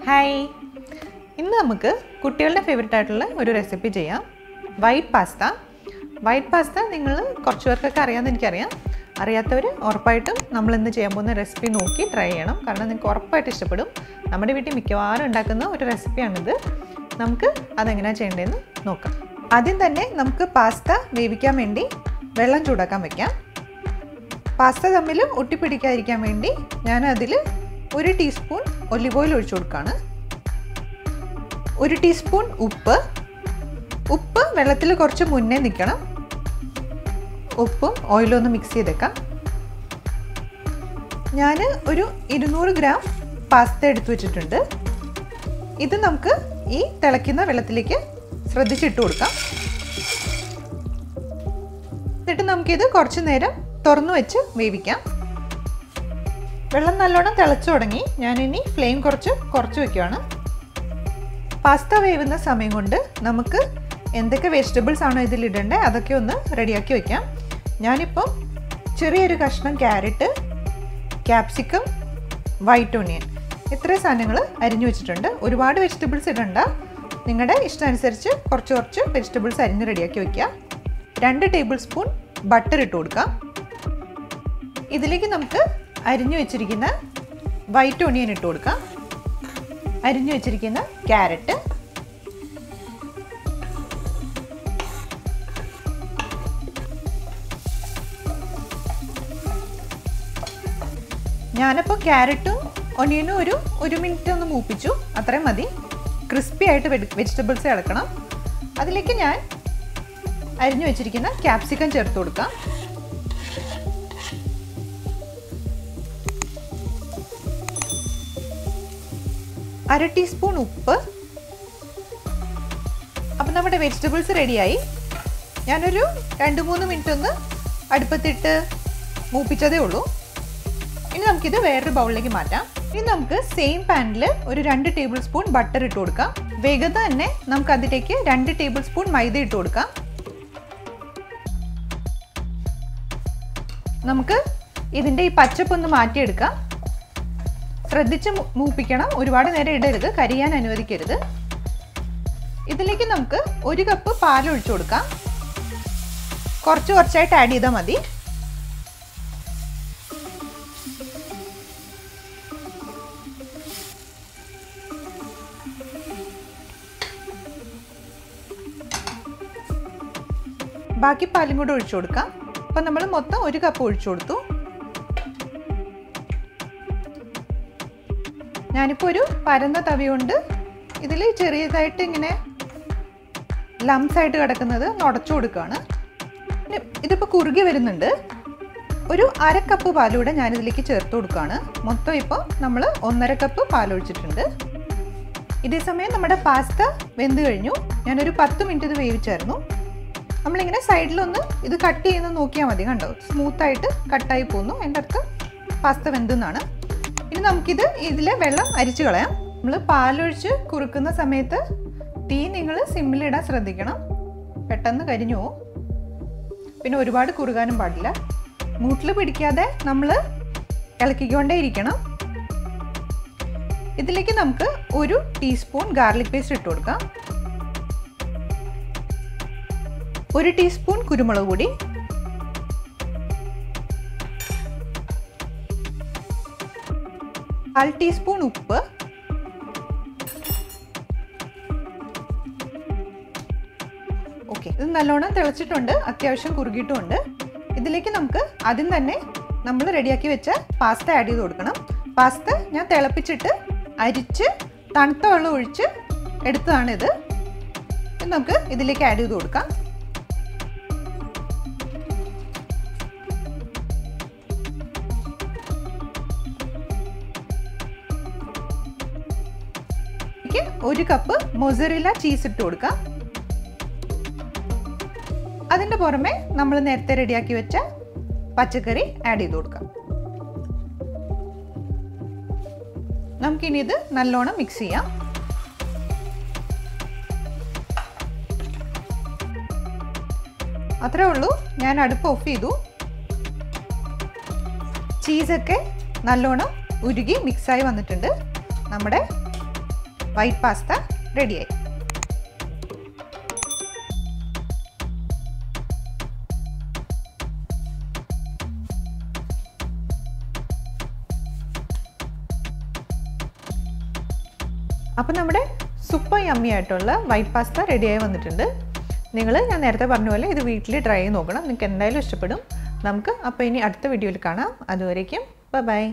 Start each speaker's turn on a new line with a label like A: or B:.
A: Hi, ഇന്ന് നമുക്ക് കുട്ടികളുടെ ഫേവറേറ്റ് ആയിട്ടുള്ള ഒരു റെസിപ്പി ചെയ്യാം. വൈറ്റ് പാസ്ത നിങ്ങൾ കുറച്ച് പേർക്കൊക്കെ അറിയാമെന്ന് എനിക്കറിയാം. അറിയാത്തവർ ഉറപ്പായിട്ടും നമ്മൾ ഇന്ന് ചെയ്യാൻ പോകുന്ന റെസിപ്പി നോക്കി ട്രൈ ചെയ്യണം. കാരണം നിങ്ങൾക്ക് ഉറപ്പായിട്ട് ഇഷ്ടപ്പെടും. നമ്മുടെ വീട്ടിൽ മിക്കവാറും ഉണ്ടാക്കുന്ന ഒരു റെസിപ്പിയാണിത്. നമുക്ക് അതെങ്ങനെയാണ് ചെയ്യേണ്ടതെന്ന് നോക്കാം. ആദ്യം തന്നെ നമുക്ക് പാസ്ത വേവിക്കാൻ വേണ്ടി വെള്ളം ചൂടാക്കാൻ വയ്ക്കാം. പാസ്ത തമ്മിൽ ഒട്ടിപ്പിടിക്കാതിരിക്കാൻ വേണ്ടി ഞാൻ അതിൽ 1 ടീസ്പൂൺ ഒലിവ് ഓയിൽ ഒഴിച്ചു കൊടുക്കുകയാണ്. 1 ടീസ്പൂൺ ഉപ്പ് വെള്ളത്തിൽ കുറച്ച് മുന്നേ നിൽക്കണം. ഉപ്പും ഓയിലും ഒന്ന് മിക്സ് ചെയ്തേക്കാം. ഞാൻ ഒരു 200 ഗ്രാം പാസ്ത എടുത്തു വെച്ചിട്ടുണ്ട്. ഇത് നമുക്ക് ഈ തിളയ്ക്കുന്ന വെള്ളത്തിലേക്ക് ശ്രദ്ധിച്ചിട്ട് കൊടുക്കാം. എന്നിട്ട് നമുക്കിത് കുറച്ച് നേരം തുറന്നു വെച്ച് വേവിക്കാം. വെള്ളം നല്ലോണം തിളച്ചു തുടങ്ങി. ഞാനിനി ഫ്ലെയിം കുറച്ച് വയ്ക്കുകയാണ്. പാസ്ത വേവുന്ന സമയം കൊണ്ട് നമുക്ക് എന്തൊക്കെ വെജിറ്റബിൾസ് ആണോ ഇതിലിടേണ്ടത് അതൊക്കെ ഒന്ന് റെഡിയാക്കി വയ്ക്കാം. ഞാനിപ്പം ചെറിയൊരു കഷ്ണം ക്യാരറ്റ്, ക്യാപ്സിക്കം, വൈറ്റ് ഓണിയൻ ഇത്രയും സാധനങ്ങൾ അരിഞ്ഞു വെച്ചിട്ടുണ്ട്. ഒരുപാട് വെജിറ്റബിൾസ് ഇടണ്ട, നിങ്ങളുടെ ഇഷ്ടമനുസരിച്ച് കുറച്ച് വെജിറ്റബിൾസ് അരിഞ്ഞ് റെഡിയാക്കി വയ്ക്കുക. 2 ടേബിൾ സ്പൂൺ ബട്ടർ ഇട്ട് കൊടുക്കാം. ഇതിലേക്ക് നമുക്ക് അരിഞ്ഞു വെച്ചിരിക്കുന്ന വൈറ്റ് ഓണിയൻ ഇട്ട് കൊടുക്കാം. അരിഞ്ഞു വെച്ചിരിക്കുന്ന ക്യാരറ്റ്, ഞാനിപ്പോൾ ക്യാരറ്റും ഒനിയനും ഒരു മിനിറ്റ് ഒന്ന് മൂപ്പിച്ചു. അത്രയും മതി. ക്രിസ്പി ആയിട്ട് വെജിറ്റബിൾസ് ഇളക്കണം. അതിലേക്ക് ഞാൻ അരിഞ്ഞു വെച്ചിരിക്കുന്ന ക്യാപ്സിക്കം ചേർത്ത് കൊടുക്കാം. അര ടീസ്പൂൺ ഉപ്പ്. അപ്പം നമ്മുടെ വെജിറ്റബിൾസ് റെഡിയായി. ഞാനൊരു 2-3 മിനിറ്റ് ഒന്ന് അടുപ്പത്തിട്ട് മൂപ്പിച്ചതേ ഉള്ളൂ. ഇനി നമുക്കിത് വേറൊരു ബൗളിലേക്ക് മാറ്റാം. ഇനി നമുക്ക് സെയിം പാനിൽ ഒരു 2 ടേബിൾ സ്പൂൺ ബട്ടർ ഇട്ട് കൊടുക്കാം. വേഗത തന്നെ നമുക്ക് അതിലേക്ക് 2 ടേബിൾ സ്പൂൺ മൈദ ഇട്ട് കൊടുക്കാം. നമുക്ക് ഇതിൻ്റെ ഈ പച്ചപ്പൊന്ന് മാറ്റിയെടുക്കാം. ശ്രദ്ധിച്ച് മൂപ്പിക്കണം, ഒരുപാട് നേരം ഇടരുത്, കരിയാൻ അനുവദിക്കരുത്. ഇതിലേക്ക് നമുക്ക് 1 കപ്പ് പാൽ ഒഴിച്ചു കൊടുക്കാം. കുറച്ചായിട്ട് ആഡ് ചെയ്താൽ മതി. ബാക്കി പാലും കൂടെ ഒഴിച്ചു കൊടുക്കാം. അപ്പം നമ്മൾ മൊത്തം 1 കപ്പ് ഒഴിച്ചു കൊടുത്തു. ഞാനിപ്പോൾ ഒരു പരന്ന തവി കൊണ്ട് ഇതിൽ ചെറിയതായിട്ട് ഇങ്ങനെ ലംസ് ആയിട്ട് കിടക്കുന്നത് ഉടച്ചു കൊടുക്കുകയാണ്. ഇതിപ്പോൾ കുറുകി വരുന്നുണ്ട്. ഒരു 1/2 കപ്പ് പാലൂടെ ഞാനിതിലേക്ക് ചേർത്ത് കൊടുക്കുകയാണ്. മൊത്തം ഇപ്പോൾ നമ്മൾ 1.5 കപ്പ് പാലൊഴിച്ചിട്ടുണ്ട്. ഇതേ സമയം നമ്മുടെ പാസ്ത വെന്ത് കഴിഞ്ഞു. ഞാനൊരു 10 മിനിറ്റ് ഇത് വേവിച്ചായിരുന്നു. നമ്മളിങ്ങനെ സൈഡിലൊന്ന് ഇത് കട്ട് ചെയ്യുന്നത് നോക്കിയാൽ മതി. കണ്ടോ, സ്മൂത്തായിട്ട് കട്ടായി പോകുന്നു. എൻ്റെ അടുത്ത് പാസ്ത വെന്തെന്നാണ്. ഇനി നമുക്കിത് ഇതിലെ വെള്ളം അരിച്ചു കളയാം. നമ്മൾ പാലൊഴിച്ച് കുറുക്കുന്ന സമയത്ത് തീ നിങ്ങൾ സിമ്മിലിടാൻ ശ്രദ്ധിക്കണം, പെട്ടെന്ന് കരിഞ്ഞു പോകും. പിന്നെ ഒരുപാട് കുറുകാനും പാടില്ല. മൂട്ടിൽ പിടിക്കാതെ നമ്മൾ ഇളക്കിക്കൊണ്ടേ ഇരിക്കണം. ഇതിലേക്ക് നമുക്ക് 1 ടീസ്പൂൺ ഗാർലിക് പേസ്റ്റ് ഇട്ട് കൊടുക്കാം. 1 ടീസ്പൂൺ കുരുമുളക് പൊടി, 1/2 ടീസ്പൂൺ ഉപ്പ്, ഓക്കെ. ഇത് നല്ലോണം തിളച്ചിട്ടുണ്ട്, അത്യാവശ്യം കുറുകിയിട്ടുമുണ്ട്. ഇതിലേക്ക് നമുക്ക് ആദ്യം തന്നെ നമ്മൾ റെഡിയാക്കി വെച്ച പാസ്ത ആഡ് ചെയ്ത് കൊടുക്കണം. പാസ്ത ഞാൻ തിളപ്പിച്ചിട്ട് അരിച്ച് തണുത്ത വെള്ളം ഒഴിച്ച് എടുത്തതാണിത്. നമുക്ക് ഇതിലേക്ക് ആഡ് ചെയ്ത് കൊടുക്കാം. ഒരു കപ്പ് മൊസറെല്ല ചീസ് ഇട്ട് കൊടുക്കാം. അതിൻ്റെ പുറമെ നമ്മൾ നേരത്തെ റെഡിയാക്കി വെച്ച പച്ചക്കറി ആഡ് ചെയ്ത് കൊടുക്കാം. നമുക്കിനി ഇത് നല്ലോണം മിക്സ് ചെയ്യാം. അത്രേ ഉള്ളൂ. ഞാൻ അടുപ്പ് ഓഫ് ചെയ്തു. ചീസൊക്കെ നല്ലോണം ഉരുകി മിക്സായി വന്നിട്ടുണ്ട്. നമ്മുടെ വൈറ്റ് പാസ്ത റെഡിയായി. അപ്പോൾ നമ്മുടെ സൂപ്പർ യമ്മി ആയിട്ടുള്ള വൈറ്റ് പാസ്ത റെഡിയായി വന്നിട്ടുണ്ട്. ഞാൻ നേരത്തെ പറഞ്ഞ പോലെ ഇത് വീട്ടിൽ ട്രൈ ചെയ്ത് നോക്കണം. നിങ്ങൾക്ക് എന്തായാലും ഇഷ്ടപ്പെടും. നമുക്ക് അപ്പോൾ ഇനി അടുത്ത വീഡിയോയിൽ കാണാം. അതുവരേക്കും ബൈ.